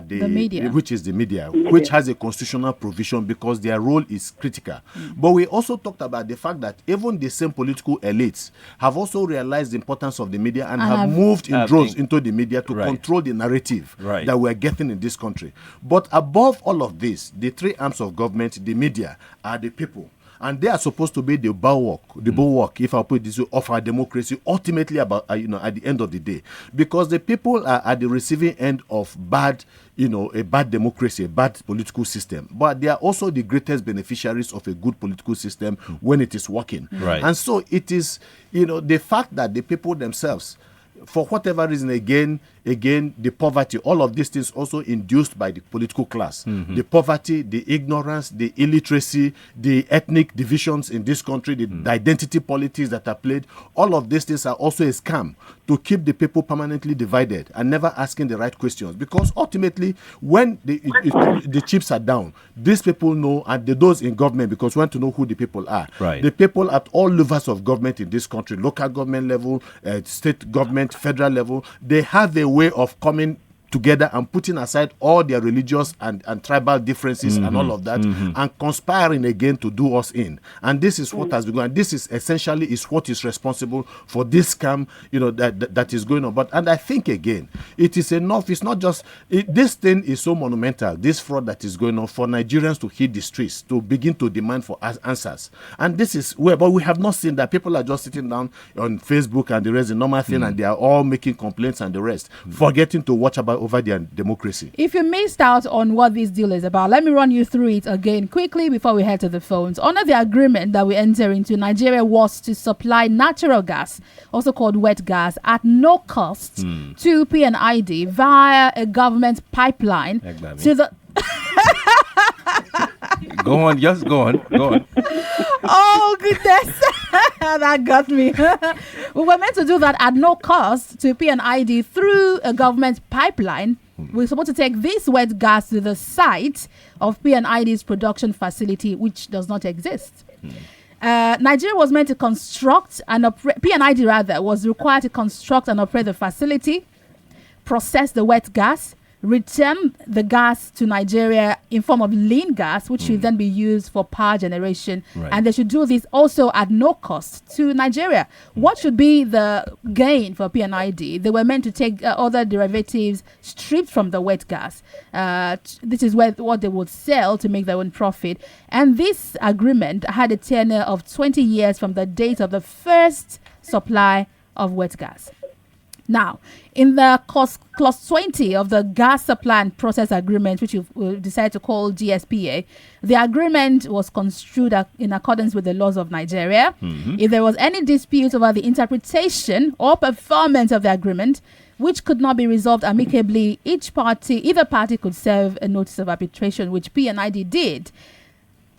[SPEAKER 5] the
[SPEAKER 1] media.
[SPEAKER 5] which is the media, which has a constitutional provision because their role is critical. But we also talked about the fact that even the same political elites have also realized the importance of the media and have moved in droves into the media to control the narrative that we're getting in this country. But above all of this, the three arms of government, the media, are the people. And they are supposed to be the bulwark, if I put it this way, of our democracy, ultimately about, at the end of the day. Because the people are at the receiving end of bad, a bad democracy, a bad political system. But they are also the greatest beneficiaries of a good political system when it is working.
[SPEAKER 2] Right.
[SPEAKER 5] And so it is, the fact that the people themselves, for whatever reason, again, the poverty, all of these things also induced by the political class. The poverty, the ignorance, the illiteracy, the ethnic divisions in this country, the identity politics that are played, all of these things are also a scam to keep the people permanently divided and never asking the right questions. Because ultimately, when the chips are down, these people know, and those in government, because we want to know who the people are.
[SPEAKER 2] Right.
[SPEAKER 5] The people at all levels of government in this country, local government level, state government, federal level, they have a way of coming together and putting aside all their religious and tribal differences and all of that and conspiring again to do us in. And this is what has been going on. This is essentially is what is responsible for this scam, that is going on. But and I think again, it is enough. It's not just this thing is so monumental, this fraud that is going on, for Nigerians to hit the streets, to begin to demand for answers. And this is where, but we have not seen that. People are just sitting down on Facebook and the rest, the normal thing, and they are all making complaints and the rest, forgetting to watch over their democracy.
[SPEAKER 1] If you missed out on what this deal is about, let me run you through it again quickly before we head to the phones. Under the agreement that we enter into, Nigeria was to supply natural gas, also called wet gas, at no cost to PNID via a government pipeline to the...
[SPEAKER 2] Go on, just go on.
[SPEAKER 1] Oh, goodness. That got me. We were meant to do that at no cost to PNID through a government pipeline. We're supposed to take this wet gas to the site of PNID's production facility, which does not exist. Nigeria was meant to construct and operate, PNID rather, was required to construct and operate the facility, process the wet gas, return the gas to Nigeria in form of lean gas, which should then be used for power generation. And they should do this also at no cost to Nigeria. What should be the gain for PNID? They were meant to take other derivatives stripped from the wet gas. This is what they would sell to make their own profit. And this agreement had a tenure of 20 years from the date of the first supply of wet gas. Now, in the clause 20 of the Gas Supply and Process Agreement, which you've decided to call GSPA, the agreement was construed in accordance with the laws of Nigeria. If there was any dispute over the interpretation or performance of the agreement, which could not be resolved amicably, either party could serve a notice of arbitration, which PNID did.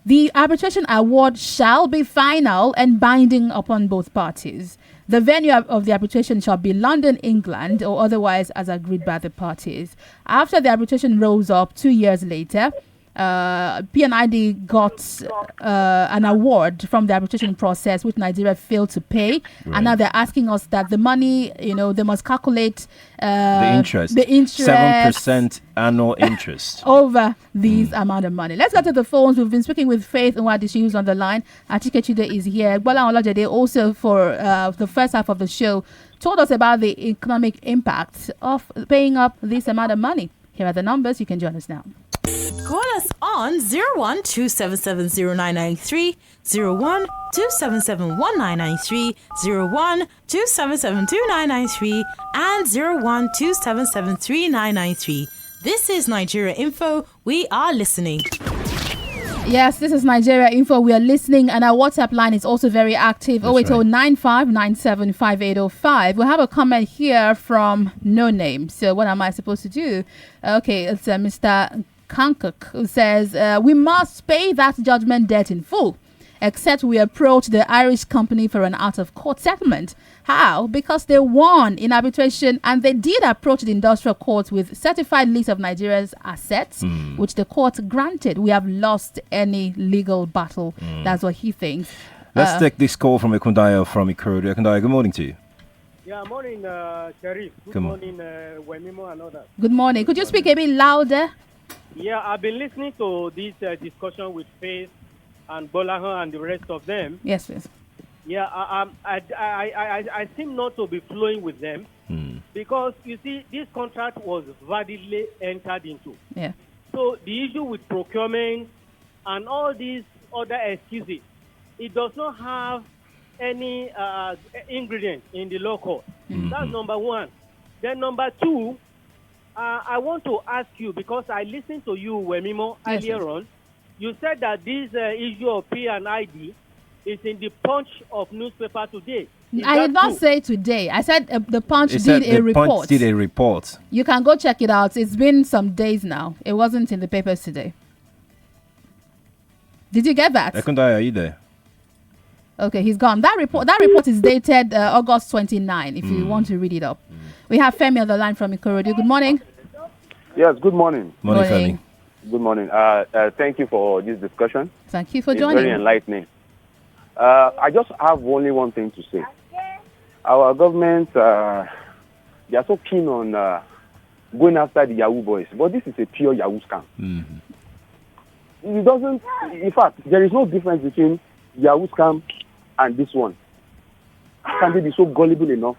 [SPEAKER 1] The arbitration award shall be final and binding upon both parties. The venue of the arbitration shall be London, England, or otherwise as agreed by the parties. After the arbitration rose up 2 years later, PNID got an award from the arbitration process, which Nigeria failed to pay. And now they're asking us that the money, they must calculate
[SPEAKER 2] the interest 7% annual interest
[SPEAKER 1] over these amount of money. Let's go to the phones. We've been speaking with Faith Nwadishi, who's on the line. Achike Chude is here. Bola Olajede also for the first half of the show told us about the economic impact of paying up this amount of money. Here are the numbers. You can join us now.
[SPEAKER 8] Call us on 01-277-0993, 01-277-1993, 01-277-2993, and 01-277-3993. This is Nigeria Info. We are listening.
[SPEAKER 1] Yes, this is Nigeria Info. We are listening, and our WhatsApp line is also very active.
[SPEAKER 2] That's
[SPEAKER 1] 08095975805. We have a comment here from No Name. So, what am I supposed to do? Okay, it's Mr. Kankuk who says, we must pay that judgment debt in full, except we approach the Irish company for an out-of-court settlement. How? Because they won in arbitration, and they did approach the industrial court with certified list of Nigeria's assets, which the court granted. We have lost any legal battle. That's what he thinks.
[SPEAKER 2] Let's take this call from Ekundayo from Ikorodu. Ekundayo, good morning to you.
[SPEAKER 9] Yeah, morning, Sharif. Good morning, Wemimo and others.
[SPEAKER 1] Good morning. Could you speak a bit louder?
[SPEAKER 9] Yeah, I've been listening to this discussion with Faith and Bolahan and the rest of them.
[SPEAKER 1] Yes, please.
[SPEAKER 9] Yeah, I seem not to be flowing with them because, you see, this contract was validly entered into.
[SPEAKER 1] Yeah.
[SPEAKER 9] So the issue with procurement and all these other excuses, it does not have any ingredient in the law court. That's number one. Then number two, I want to ask you, because I listened to you, Wemimo, earlier on. You said that this issue of P&ID is in the Punch of newspaper today.
[SPEAKER 1] I did not say today. I said the Punch did a report.
[SPEAKER 2] Punch did a report.
[SPEAKER 1] You can go check it out. It's been some days now. It wasn't in the papers today. Did you get that?
[SPEAKER 2] Ekundayo, are you there?
[SPEAKER 1] Okay, he's gone. That report is dated August 29, if you want to read it up. We have Femi on the line from Ikorodu. Good morning.
[SPEAKER 10] Yes, good morning.
[SPEAKER 2] Morning, Femi.
[SPEAKER 10] Good morning. Thank you for this discussion.
[SPEAKER 1] Thank you for
[SPEAKER 10] It's
[SPEAKER 1] joining.
[SPEAKER 10] very enlightening. I just have only one thing to say. Our government, they are so keen on going after the Yahoo boys, but this is a pure Yahoo scam. It doesn't, in fact, there is no difference between Yahoo scam and this one. How can they be so gullible enough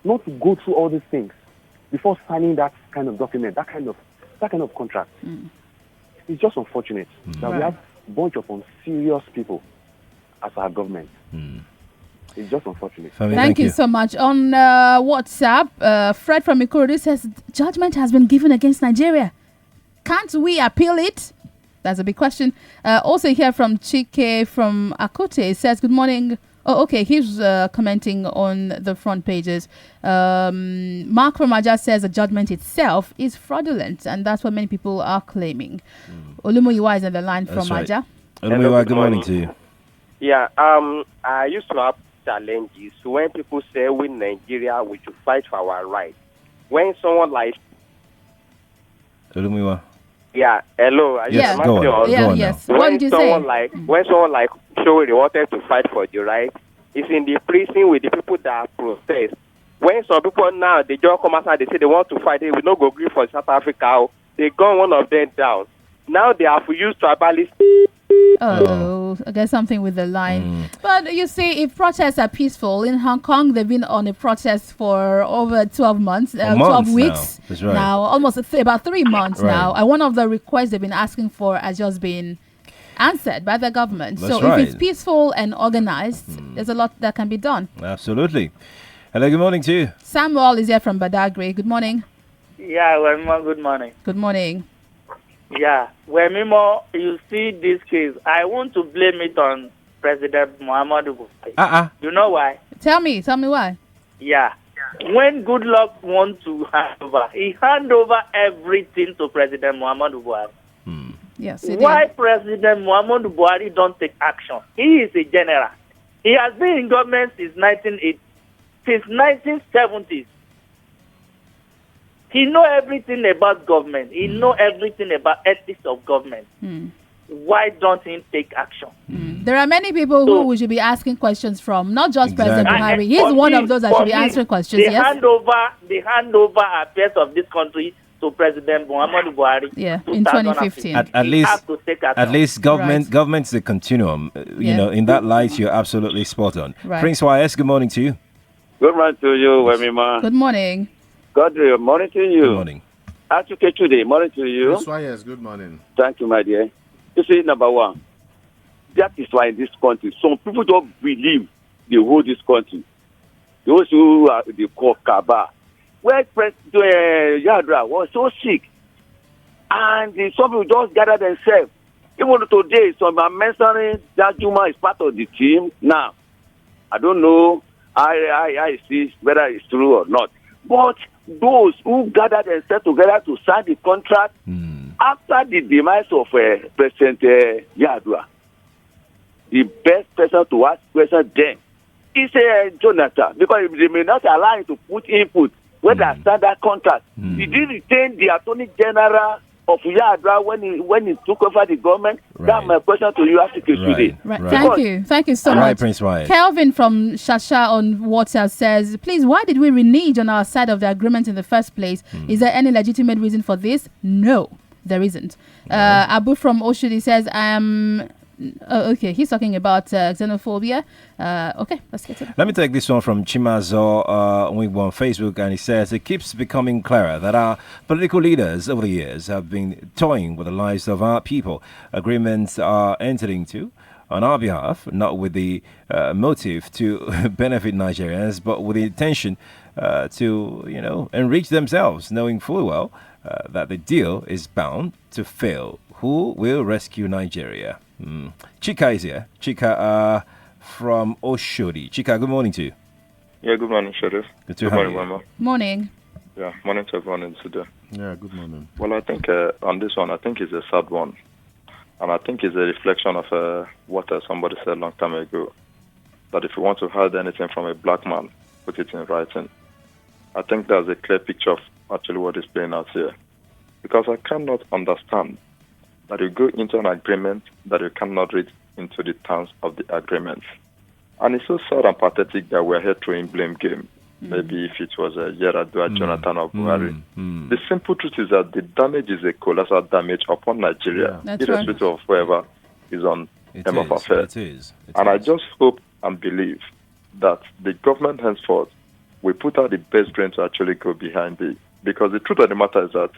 [SPEAKER 10] not to go through all these things before signing that kind of document, that kind of contract? It's just unfortunate that we have a bunch of unserious people as our government. It's just unfortunate.
[SPEAKER 1] Thank you so much. On WhatsApp, Fred from Ikorodu says, judgment has been given against Nigeria. Can't we appeal it? That's a big question. Also here from Chike from Achike says, good morning. Oh, okay. He's commenting on the front pages. Mark from Aja says the judgment itself is fraudulent, and that's what many people are claiming. Olumuyiwa is on the line from Aja.
[SPEAKER 2] Olumuyiwa, good morning to you.
[SPEAKER 11] Yeah, I used to have challenges when people say we Nigeria, we should fight for our rights. When someone like...
[SPEAKER 2] Olumuyiwa.
[SPEAKER 11] Yeah, hello.
[SPEAKER 2] Yes, go on.
[SPEAKER 1] Yes. What did you say?
[SPEAKER 11] When someone like Chude wanted to fight for the right, it's in the prison with the people that protest. When some people now, they just come outside, they say they want to fight, they will not go agree for South Africa. They gun one of them down. Now they have used tribalists.
[SPEAKER 1] Oh, I guess something with the line. But you see, if protests are peaceful, in Hong Kong, they've been on a protest for over 12 months, 12 weeks
[SPEAKER 2] now. That's right.
[SPEAKER 1] now, almost about 3 months now. And one of the requests they've been asking for has just been answered by the government.
[SPEAKER 2] That's
[SPEAKER 1] so
[SPEAKER 2] right.
[SPEAKER 1] if it's peaceful and organized, there's a lot that can be done.
[SPEAKER 2] Absolutely. Hello, good morning to you.
[SPEAKER 1] Samuel is here from Badagry. Good morning.
[SPEAKER 12] Yeah, Wemimo, good morning.
[SPEAKER 1] Good morning.
[SPEAKER 12] Yeah, Wemimo, you see this case, I want to blame it on President Muhammadu Buhari. You know why?
[SPEAKER 1] Tell me why.
[SPEAKER 12] Yeah. When Goodluck wants to hand over, he hand over everything to President Muhammadu Buhari.
[SPEAKER 1] Yes.
[SPEAKER 12] Why President Muhammadu Buhari don't take action? He is a general. He has been in government since 1970s. He know everything about government. He know everything about ethics of government. Why don't he take action?
[SPEAKER 1] There are many people who we should be asking questions from, not just President Buhari. He's one of those that should be answering questions.
[SPEAKER 12] They hand over affairs of this country to President Muhammadu Buhari.
[SPEAKER 1] Yeah, in 2015.
[SPEAKER 2] At least government's a continuum. You know, in that light, you're absolutely spot on.
[SPEAKER 1] Right.
[SPEAKER 2] Prince YS, good morning to you.
[SPEAKER 13] Good morning to you, Wemima.
[SPEAKER 1] Good morning.
[SPEAKER 13] Quadry, morning to you.
[SPEAKER 2] Good morning.
[SPEAKER 13] Achike Chude, morning to you.
[SPEAKER 5] Yes, good morning.
[SPEAKER 13] Thank you, my dear. You see, number one, that is why in this country, some people don't believe they hold this country. Those who are the call Kaba. Where President Yadra was so sick, and some people just gather themselves Even today, some are mentioning that Juma is part of the team. Now, I don't know I see whether it's true or not. But those who gathered themselves together to sign the contract after the demise of President Yadua, the best person to ask question then is Jonathan, because they may not allow him to put input when they sign that contract. Did he retain the Attorney General of Yadua when he took over the government?
[SPEAKER 2] Right.
[SPEAKER 13] That's my question to you, Achike, today.
[SPEAKER 1] Right. Thank you so much.
[SPEAKER 2] Prince Wyatt.
[SPEAKER 1] Kelvin from Shasha on WhatsApp says, please, why did we renege on our side of the agreement in the first place? Is there any legitimate reason for this? No, there isn't. Abu from Oshudi says, okay, he's talking about xenophobia. Okay, let's get to it.
[SPEAKER 2] Let me take this one from Chimazo Wimbo on Facebook, and he says, it keeps becoming clearer that our political leaders over the years have been toying with the lives of our people. Agreements are entered into on our behalf, not with the motive to benefit Nigerians, but with the intention to, enrich themselves, knowing full well that the deal is bound to fail. Who will rescue Nigeria? Chika is here. Chika from Oshodi. Chika, good morning to you.
[SPEAKER 14] Yeah, good morning, Sheriff.
[SPEAKER 2] Good
[SPEAKER 14] morning, Mama.
[SPEAKER 1] Morning.
[SPEAKER 14] Yeah, morning to everyone in Sudan.
[SPEAKER 5] Yeah, good morning.
[SPEAKER 14] Well, I think on this one, I think it's a sad one. And I think it's a reflection of what somebody said a long time ago. That if you want to hide anything from a black man, put it in writing. I think that's a clear picture of actually what is playing out here. Because I cannot understand that you go into an agreement that you cannot read into the terms of the agreement. And it's so sad and pathetic that we're here throwing blame game. Maybe if it was Yaradua, Jonathan, or Buhari. The simple truth is that the damage is a colossal damage upon Nigeria, irrespective of whoever is on end of affairs. And I just hope and believe that the government henceforth will put out the best brain to actually go behind it. Because the truth of the matter is that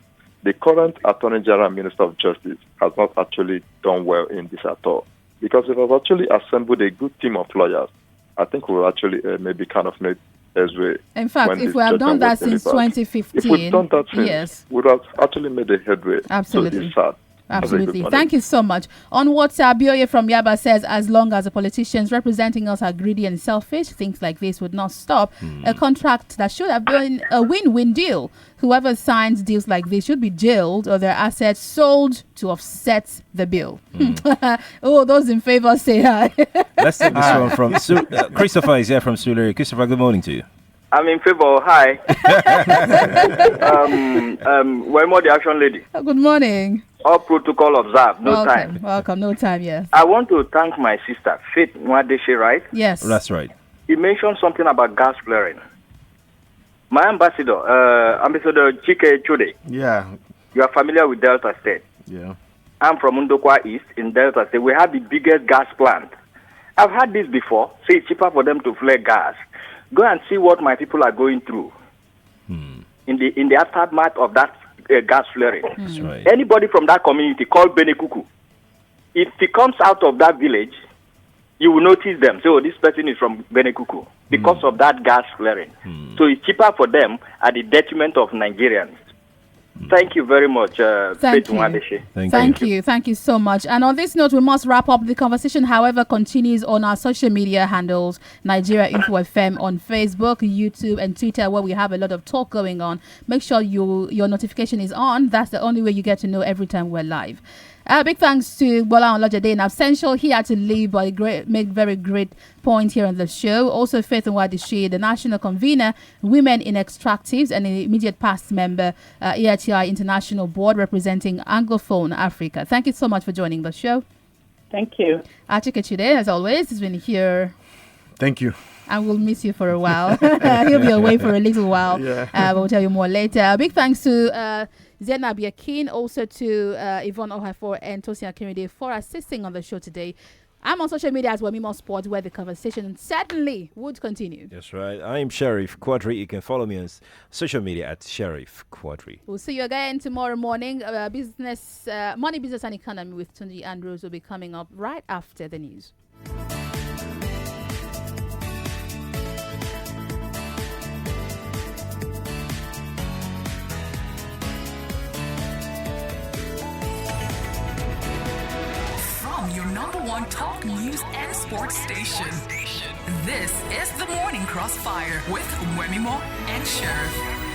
[SPEAKER 14] the current Attorney General Minister of Justice has not actually done well in this at all. Because it has actually assembled a good team of lawyers. I think we will actually maybe kind of make headway.
[SPEAKER 1] In fact, if we have done that since 2015,
[SPEAKER 14] if we've done that since, we would have actually made a headway.
[SPEAKER 1] Absolutely.
[SPEAKER 14] So it's sad.
[SPEAKER 1] Absolutely. Thank you so much. On WhatsApp, Bioye from Yaba says, as long as the politicians representing us are greedy and selfish, things like this would not stop. A contract that should have been a win-win deal. Whoever signs deals like this should be jailed or their assets sold to offset the bill. Oh, those in favor say hi.
[SPEAKER 2] Let's take this one from Christopher is here from Sulere. Christopher, good morning to you.
[SPEAKER 15] I'm in favor. Hi. Wemimo, the action lady.
[SPEAKER 1] Good morning.
[SPEAKER 15] All protocol observed. No time.
[SPEAKER 1] Welcome. No time, yes.
[SPEAKER 15] I want to thank my sister, Faith Nwadeshe, right?
[SPEAKER 1] Yes.
[SPEAKER 2] That's right.
[SPEAKER 15] You mentioned something about gas flaring. My ambassador, Ambassador Chike Chude.
[SPEAKER 5] Yeah.
[SPEAKER 15] You are familiar with Delta State.
[SPEAKER 5] Yeah.
[SPEAKER 15] I'm from Ndokwa East in Delta State. We have the biggest gas plant. I've had this before. So it's cheaper for them to flare gas. Go and see what my people are going through in the aftermath of that gas flaring.
[SPEAKER 2] That's right.
[SPEAKER 15] Anybody from that community called Benekuku, if he comes out of that village, you will notice them. So this person is from Benekuku because of that gas flaring. So it's cheaper for them at the detriment of Nigerians. Thank you very much,
[SPEAKER 1] Thank you. Thank you so much. And on this note, we must wrap up the conversation. However, continues on our social media handles, Nigeria Info FM on Facebook, YouTube, and Twitter, where we have a lot of talk going on. Make sure your notification is on. That's the only way you get to know every time we're live. Big thanks to Bola Onlojade in absentia. He had to leave, but make very great point here on the show. Also, Faith Nwadishi, the national convener, Women in Extractives, and an immediate past member, EITI International Board representing Anglophone Africa. Thank you so much for joining the show.
[SPEAKER 4] Thank you.
[SPEAKER 1] Achike Chude, as always, has been here.
[SPEAKER 5] Thank you.
[SPEAKER 1] And we'll miss you for a while. He'll be away for a little while. Yeah. We'll tell you more later. Big thanks to Zainab Yakin, also to Yvonne Ohafor and Tosin Akinrede for assisting on the show today. I'm on social media as Wemimo Sports, where the conversation certainly would continue.
[SPEAKER 2] That's right. I'm Sheriff Quadry. You can follow me on social media at Sheriff Quadry.
[SPEAKER 1] We'll see you again tomorrow morning. Money, Business and Economy with Tunji Andrews will be coming up right after the news.
[SPEAKER 7] #1 talk news and sports station. This is the Morning Crossfire with Wemimo and Sheriff.